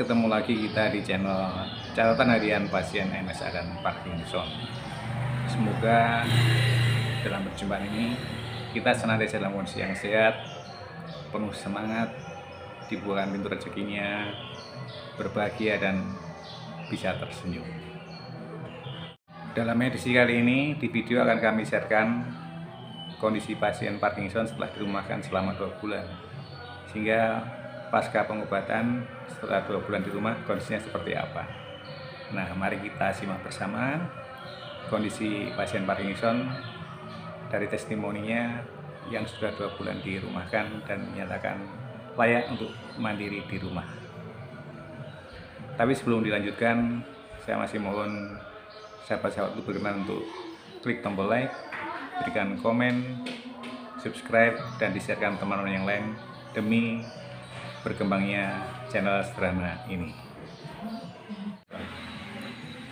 ketemu lagi kita di channel catatan harian pasien MSA dan Parkinson. Semoga dalam perjumpaan ini kita senantiasa dalam kondisi yang sehat, penuh semangat, dibukakan pintu rezekinya, berbahagia dan bisa tersenyum. Dalam edisi kali ini di video akan kami sharekan kondisi pasien Parkinson setelah dirumahkan selama 2 bulan, sehingga pasca pengobatan setelah 2 bulan di rumah kondisinya seperti apa. Nah, mari kita simak bersama kondisi pasien Parkinson dari testimoninya yang sudah 2 bulan dirumahkan dan menyatakan layak untuk mandiri di rumah. Tapi sebelum dilanjutkan, saya masih mohon sahabat-sahabat itu berkenan untuk klik tombol like, berikan komen, subscribe, dan di-sharekan teman-teman yang lain demi berkembangnya channel sederhana ini.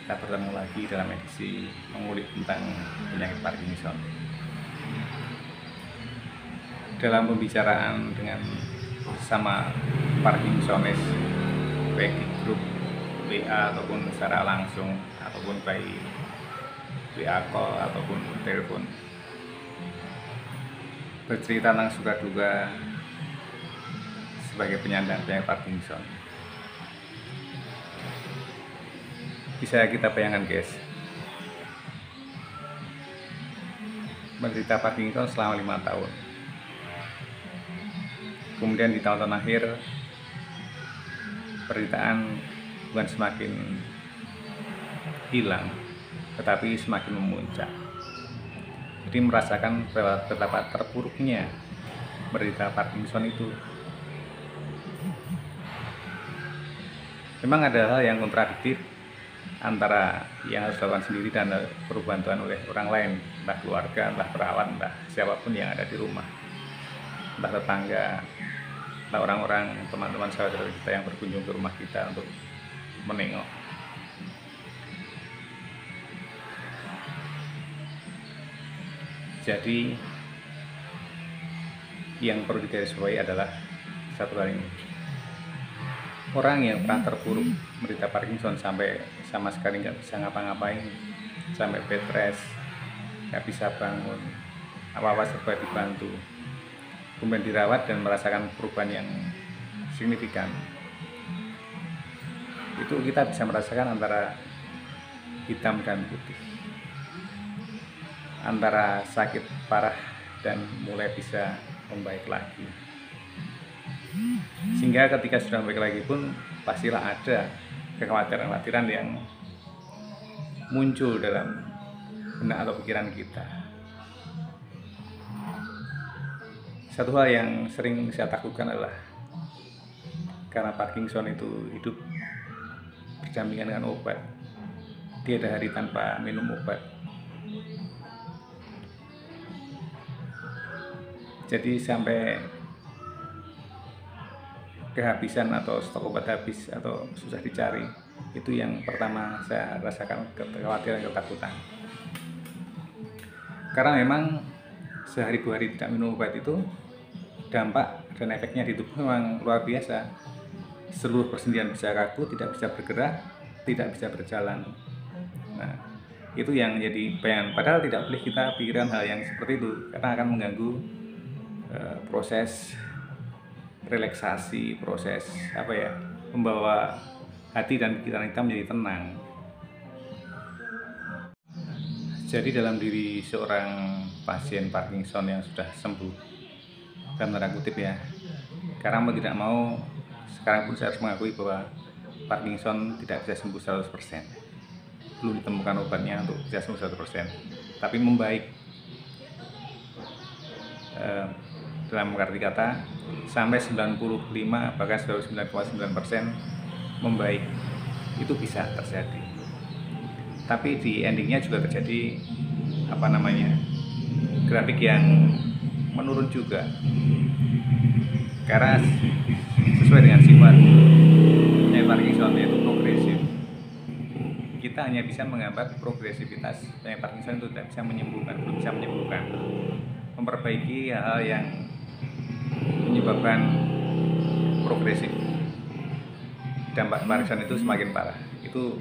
Kita bertemu lagi dalam edisi mengulik tentang penyakit Parkinson. Dalam pembicaraan dengan sama Parkinsonis, baik di grup WA ataupun secara langsung ataupun by WA call ataupun telepon, bercerita tentang suka duka sebagai penyandang penyakit Parkinson. Bisa kita bayangkan, guys, menderita Parkinson selama 5 tahun. Kemudian di tahun-tahun akhir penderitaan bukan semakin hilang, tetapi semakin memuncak. Jadi merasakan betapa terpuruknya menderita Parkinson itu. Memang ada hal yang kontradiktif antara yang harus dilakukan sendiri dan perlu bantuan oleh orang lain, entah keluarga, entah perawat, entah siapapun yang ada di rumah, entah tetangga, entah orang-orang, teman-teman saudara kita yang berkunjung ke rumah kita untuk menengok. Jadi yang perlu digarisbawahi adalah satu hal ini. Orang yang pernah terpuruk menderita Parkinson sampai sama sekali nggak bisa ngapa-ngapain, sampai bed rest, nggak bisa bangun, apa-apa serba dibantu, kemudian dirawat dan merasakan perubahan yang signifikan, itu kita bisa merasakan antara hitam dan putih, antara sakit parah dan mulai bisa membaik lagi. Sehingga ketika sudah membaik lagi pun pastilah ada kekhawatiran-kekhawatiran yang muncul dalam benak atau pikiran kita. Satu hal yang sering saya takutkan adalah karena Parkinson itu hidup berdampingan dengan obat, tiada hari tanpa minum obat. Jadi sampai kehabisan atau stok obat habis atau susah dicari, itu yang pertama saya rasakan kekhawatiran, ketakutan. Karena memang sehari 2 hari tidak minum obat itu dampak dan efeknya di tubuh memang luar biasa. Seluruh persendian bisa kaku, tidak bisa bergerak, tidak bisa berjalan. Nah, itu yang jadi bayangan. Padahal tidak boleh kita pikiran hal yang seperti itu, karena akan mengganggu proses relaksasi, proses membawa hati dan pikiran kita menjadi tenang. Jadi dalam diri seorang pasien Parkinson yang sudah sembuh, dalam tanda kutip ya, karena mau tidak mau sekarang pun saya harus mengakui bahwa Parkinson tidak bisa sembuh 100%. Belum ditemukan obatnya untuk bisa sembuh 100%, tapi membaik. Dalam arti kata sampai 95 bahkan 99,9% membaik, itu bisa terjadi. Tapi di endingnya juga terjadi grafik yang menurun juga, karena sesuai dengan sifat penyakit Parkinson yaitu progresif. Kita hanya bisa menggambar progresivitas penyakit Parkinson itu, tidak bisa menyembuhkan, belum bisa menyembuhkan, memperbaiki hal yang menyebabkan progresif. dampak Parkinson itu semakin parah. Itu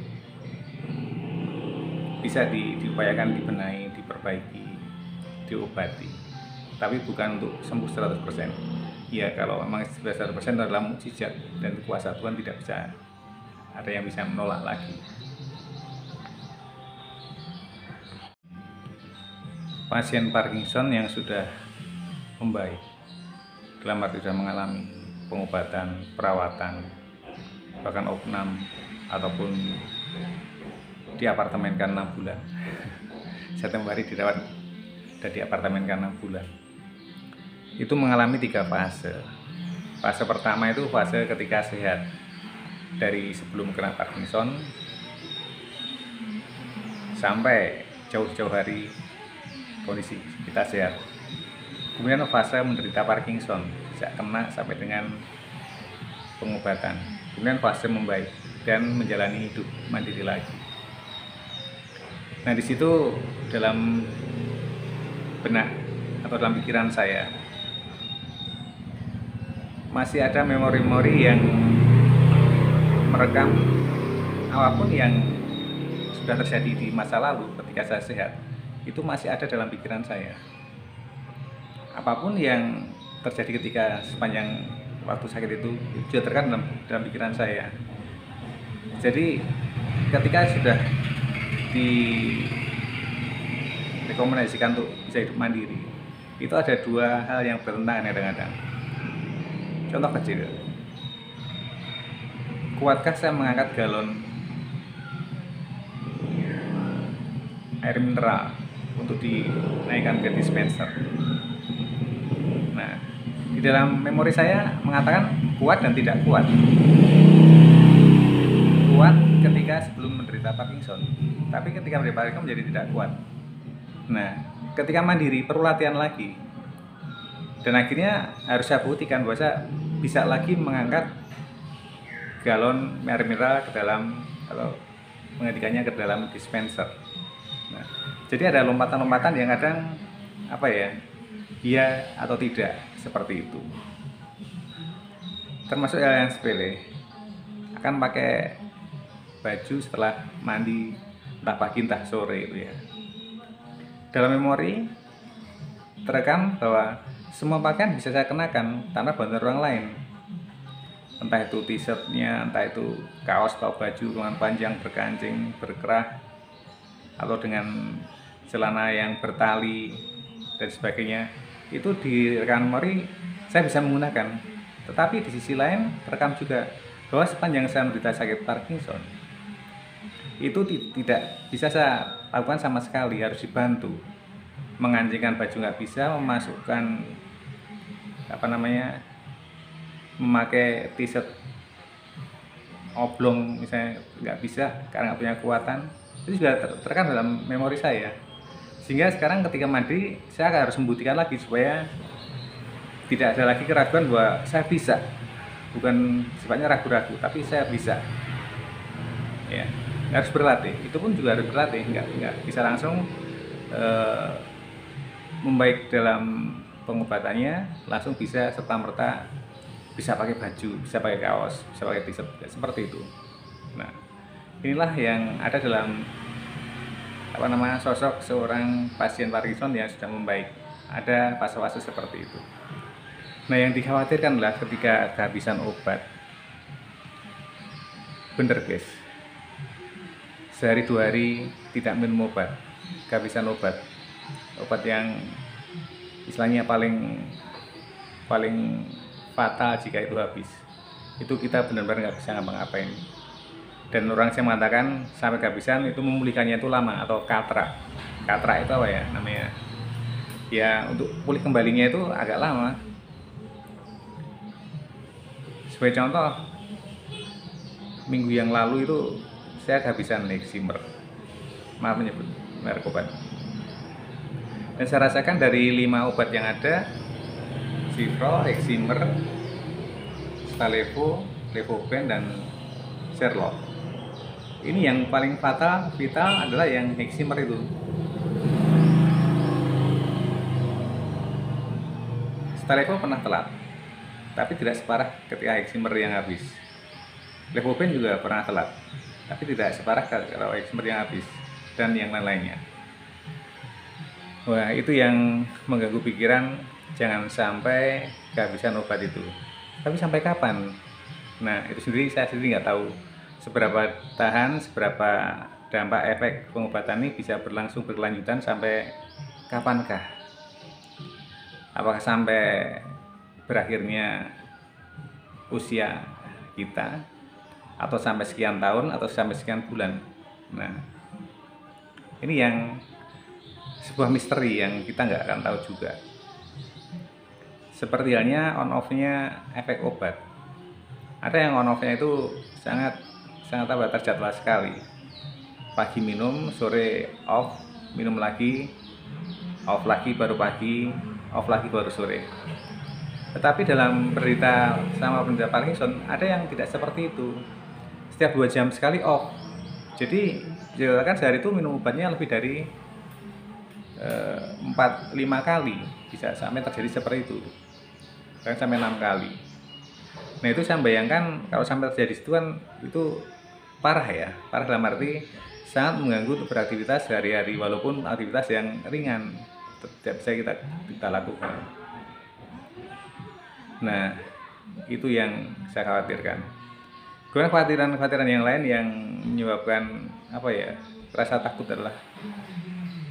bisa diupayakan dibenahi, diperbaiki, diobati, tapi bukan untuk sembuh 100%. Ya kalau memang 100% adalah mukjizat dan kuasa Tuhan, tidak bisa ada yang bisa menolak lagi. Pasien Parkinson yang sudah membaik, dalam arti sudah mengalami pengobatan, perawatan, bahkan opnam ataupun diapartemenkan 6 bulan. Setiap hari dirawat dan diapartemenkan 6 bulan. Itu mengalami 3 fase. Fase pertama itu fase ketika sehat, dari sebelum kena Parkinson sampai jauh-jauh hari kondisi kita sehat. Kemudian fase menderita Parkinson, sejak kena sampai dengan pengobatan. Kemudian fase membaik dan menjalani hidup mandiri lagi. Nah, di situ dalam benak atau dalam pikiran saya masih ada memori-memori yang merekam apapun yang sudah terjadi di masa lalu ketika saya sehat. Itu masih ada dalam pikiran saya. Apapun yang terjadi ketika sepanjang waktu sakit itu juga terekam dalam pikiran saya. Jadi ketika sudah direkomendasikan untuk bisa hidup mandiri, itu ada 2 hal yang bertentangan kadang-kadang. Contoh kecil, kuatkah saya mengangkat galon air mineral untuk dinaikkan ke dispenser? Nah, di dalam memori saya mengatakan kuat dan tidak kuat. Kuat ketika sebelum menderita Parkinson, tapi ketika menderita Parkinson menjadi tidak kuat. Nah, ketika mandiri perlu latihan lagi, dan akhirnya harus saya buktikan bahwa saya bisa lagi mengangkat galon air mineral ke dalam, kalau menggantikannya ke dalam dispenser. Nah, jadi ada lompatan-lompatan yang kadang iya atau tidak, seperti itu. Termasuk hal yang sepele, akan pakai baju setelah mandi, entah pagi entah sore itu ya. Dalam memori terekam bahwa semua pakaian bisa saya kenakan tanpa bantuan orang lain, entah itu t-shirtnya, entah itu kaos atau baju lengan panjang berkancing, berkerah, atau dengan celana yang bertali dan sebagainya. Itu di rekan memori saya bisa menggunakan. Tetapi di sisi lain terekam juga bahwa sepanjang saya menderita sakit Parkinson, itu tidak bisa saya lakukan sama sekali, harus dibantu. Mengancingkan baju nggak bisa, memasukkan memakai t-shirt oblong misalnya nggak bisa karena nggak punya kekuatan. Itu juga terekam dalam memori saya. Sehingga sekarang ketika mandi saya harus membuktikan lagi supaya tidak ada lagi keraguan bahwa saya bisa. Bukan sifatnya ragu-ragu, tapi saya bisa. Ya, harus berlatih. Itu pun juga harus berlatih, nggak bisa langsung membaik dalam pengobatannya, langsung bisa serta-merta bisa pakai baju, bisa pakai kaos, bisa pakai t-shirt, seperti itu. Nah, inilah yang ada dalam sosok seorang pasien Parkinson yang sudah membaik. Ada fase-fase seperti itu. Nah, yang dikhawatirkan adalah ketika kehabisan obat. Bener guys, sehari 2 hari tidak minum obat, kehabisan obat yang istilahnya paling fatal jika itu habis, itu kita benar-benar nggak bisa ngapa-ngapain. Dan orang saya mengatakan sampai kehabisan itu memulihkannya itu lama, atau katra itu apa ya namanya ya, untuk pulih kembalinya itu agak lama. Sebagai contoh, minggu yang lalu itu saya kehabisan Leximer, maaf menyebut merek obat, dan saya rasakan dari 5 obat yang ada, Cipro, Leximer, Stalevo, Levoben, dan Sherlock, ini yang paling vital adalah yang Leximer itu. Stalevo pernah telat, tapi tidak separah ketika Leximer yang habis. Levopen juga pernah telat, tapi tidak separah kalau ekstrim yang habis dan yang lain-lainnya. Wah, itu yang mengganggu pikiran, jangan sampai kehabisan obat itu. Tapi sampai kapan? Nah, itu sendiri saya sendiri nggak tahu seberapa tahan, seberapa dampak efek pengobatan ini bisa berlangsung berkelanjutan sampai kapankah? Apakah sampai berakhirnya usia kita, atau sampai sekian tahun, atau sampai sekian bulan? Nah, ini yang sebuah misteri yang kita nggak akan tahu juga. Seperti halnya on off-nya efek obat. Ada yang on off-nya itu sangat terjadwal sekali. Pagi minum, sore off, minum lagi, off lagi baru pagi, off lagi baru sore. Tetapi dalam penderita sama penderita Parkinson ada yang tidak seperti itu. Setiap 2 jam sekali off. Jadi kan sehari itu minum obatnya lebih dari 4-5 kali, bisa sampai terjadi seperti itu, bahkan sampai 6 kali. Nah, itu saya bayangkan kalau sampai terjadi itu kan itu parah ya, parah dalam arti sangat mengganggu untuk beraktivitas sehari-hari, walaupun aktivitas yang ringan tidak bisa kita lakukan. Nah, itu yang saya khawatirkan. Kemudian kekhawatiran yang lain yang menyebabkan rasa takut adalah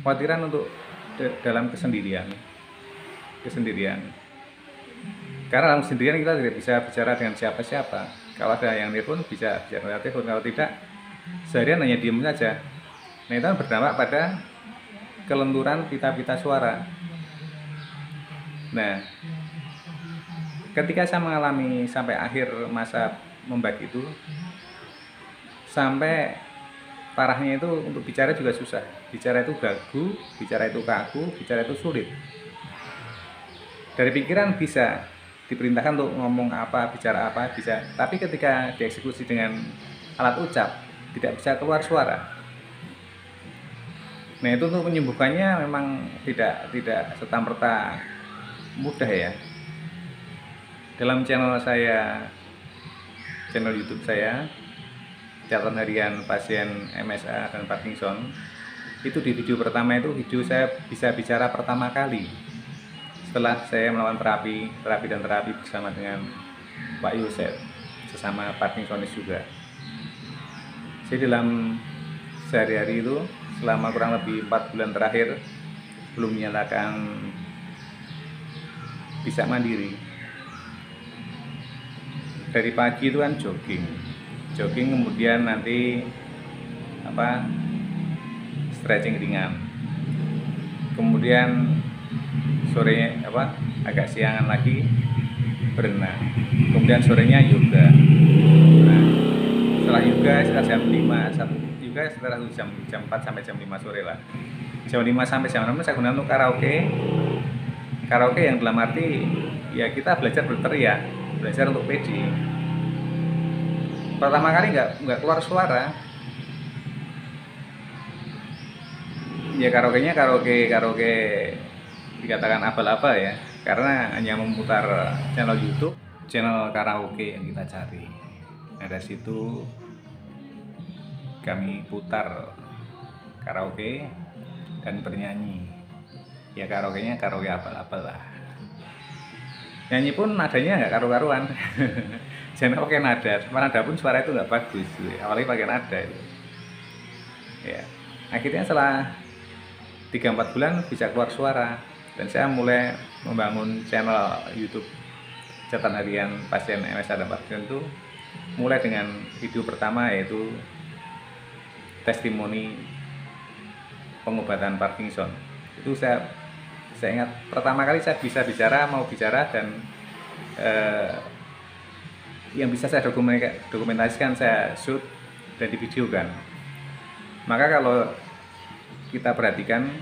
kekhawatiran untuk dalam kesendirian. Karena dalam kesendirian kita tidak bisa bicara dengan siapa-siapa. Kalau ada yang telepon bisa bicara telepon, kalau tidak seharian hanya diem saja. Nah, itu berdampak pada kelenturan pita-pita suara. Nah, ketika saya mengalami sampai akhir masa membak itu, sampai parahnya itu untuk bicara juga susah. Bicara itu gagu, bicara itu kaku, bicara itu sulit. Dari pikiran bisa diperintahkan untuk ngomong apa, bicara apa, bisa. Tapi ketika dieksekusi dengan alat ucap, tidak bisa keluar suara. Nah, itu untuk menyembuhkannya memang tidak serta-merta mudah ya. Dalam channel YouTube saya, catatan harian pasien MSA dan Parkinson, itu di video pertama itu video saya bisa bicara pertama kali setelah saya melakukan terapi bersama dengan Pak Yosef, sesama Parkinsonis juga. Jadi dalam sehari-hari itu selama kurang lebih 4 bulan terakhir belum menyatakan bisa mandiri. Dari pagi itu kan jogging kemudian nanti stretching ringan, kemudian sore agak siangan lagi berenang, kemudian sorenya yoga. Nah, setelah yoga sekitar jam 5, yoga sekitar jam 4 sampai jam 5 sore lah. Jam 5 sampai jam 6 saya gunakan untuk karaoke yang dalam arti ya kita belajar berteriak, belajar untuk pede. Pertama kali nggak keluar suara. Ya karaoke dikatakan abal-abal ya, karena hanya memutar channel YouTube, channel karaoke yang kita cari. Nah, dari situ kami putar karaoke dan bernyanyi. Ya karaoke abal-abal lah. Nyanyi pun nadanya nggak karu-karuan. Jangan pakai nada pun suara itu nggak bagus. Awalnya pakai nada itu. Ya, akhirnya setelah 3-4 bulan bisa keluar suara, dan saya mulai membangun channel YouTube catatan harian pasien MSA dan Parkinson itu mulai dengan video pertama yaitu testimoni pengobatan Parkinson. Itu saya ingat pertama kali saya bisa mau bicara dan yang bisa saya dokumentasikan, saya shoot dan divideokan. Maka kalau kita perhatikan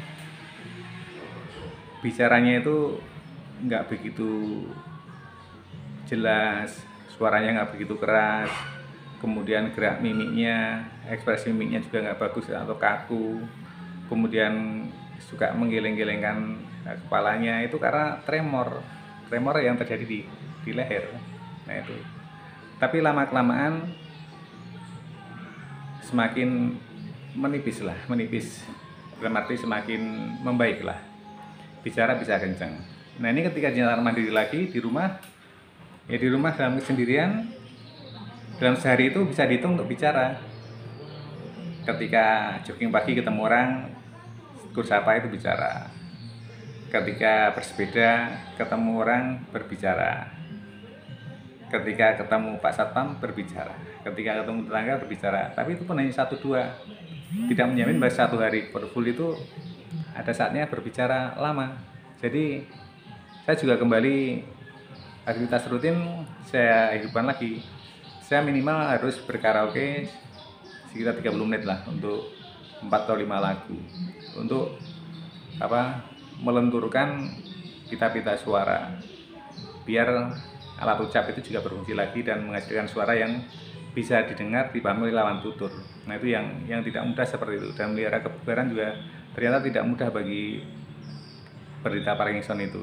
bicaranya itu nggak begitu jelas, suaranya nggak begitu keras, kemudian gerak mimiknya, ekspresi mimiknya juga nggak bagus atau kaku, kemudian suka menggeleng-gelengkan kepalanya, itu karena tremor yang terjadi di leher. Nah itu. Tapi lama-kelamaan semakin menipis lah, menipis dalam arti semakin membaik lah, bicara bisa kencang. Nah ini ketika nyasar mandiri lagi di rumah, ya di rumah dalam kesendirian, dalam sehari itu bisa dihitung untuk bicara. Ketika jogging pagi ketemu orang, kusapa itu bicara. Ketika bersepeda ketemu orang berbicara. Ketika ketemu Pak Satpam berbicara. Ketika ketemu tetangga berbicara. Tapi itu pun hanya 1-2. Tidak menjamin bahwa satu hari full itu ada saatnya berbicara lama. Jadi saya juga kembali aktivitas rutin saya hidupkan lagi. Saya minimal harus berkaraoke sekitar 30 menit lah untuk 4 atau 5 lagu untuk melenturkan pita-pita suara biar alat ucap itu juga berfungsi lagi dan menghasilkan suara yang bisa didengar dipahami oleh lawan tutur. Nah itu yang tidak mudah seperti itu, dan melihara kebugaran juga ternyata tidak mudah bagi penderita Parkinson itu.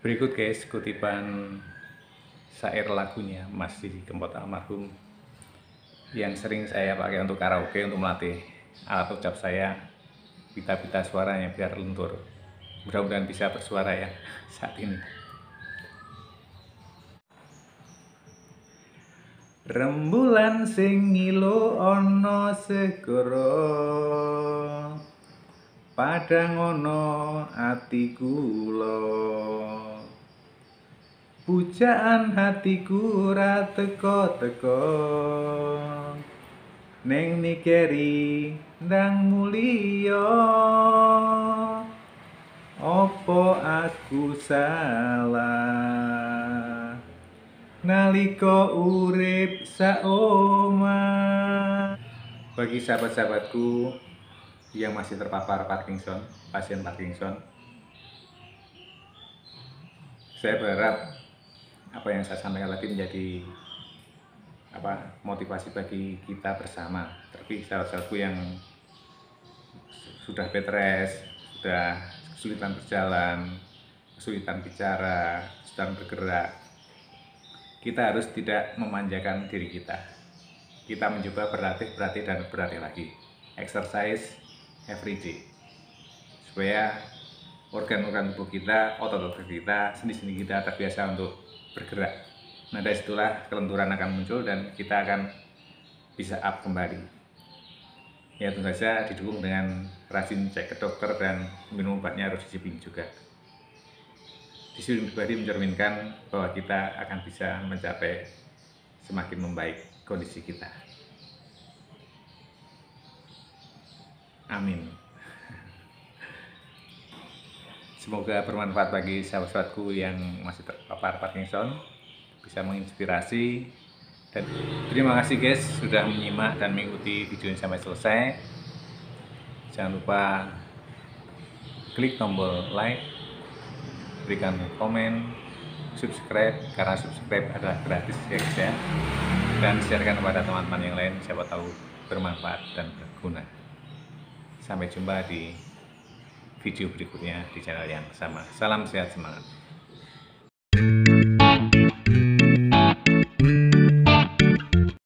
Berikut guys kutipan syair lagunya Mas Didi Kempot almarhum yang sering saya pakai untuk karaoke untuk melatih alat ucap saya, pita-pita suaranya biar lentur. Mudah-mudahan bisa bersuara ya saat ini. Rembulan sing ngilu ana segara, padhang ana ati kula. Pujaan hatiku ra teka-teka, ning nikeri ndang mulya. Opo aku salah nalika urip saomah. Bagi sahabat-sahabatku yang masih terpapar Parkinson, pasien Parkinson, saya berharap apa yang saya sampaikan tadi menjadi motivasi bagi kita bersama. Tapi sahabat-sahabatku yang sudah bed rest, sudah kesulitan berjalan, kesulitan bicara, kesulitan bergerak, kita harus tidak memanjakan diri kita. Kita mencoba berlatih dan berlatih lagi. Exercise every day. Supaya organ-organ tubuh kita, otot-otot kita, sendi-sendi kita terbiasa untuk bergerak. Nah dari situlah kelenturan akan muncul dan kita akan bisa up kembali. Ya tentu saja didukung dengan rajin cek ke dokter dan minum obatnya harus disiplin juga. Disiplin pribadi mencerminkan bahwa kita akan bisa mencapai semakin membaik kondisi kita. Amin. Semoga bermanfaat bagi sahabat-sahabatku yang masih terpapar Parkinson, bisa menginspirasi. Dan terima kasih guys sudah menyimak dan mengikuti video ini sampai selesai. Jangan lupa klik tombol like, berikan komen, subscribe karena subscribe adalah gratis ya guys ya. Dan sharekan kepada teman-teman yang lain, siapa tahu bermanfaat dan berguna. Sampai jumpa di video berikutnya di channel yang sama. Salam sehat semangat.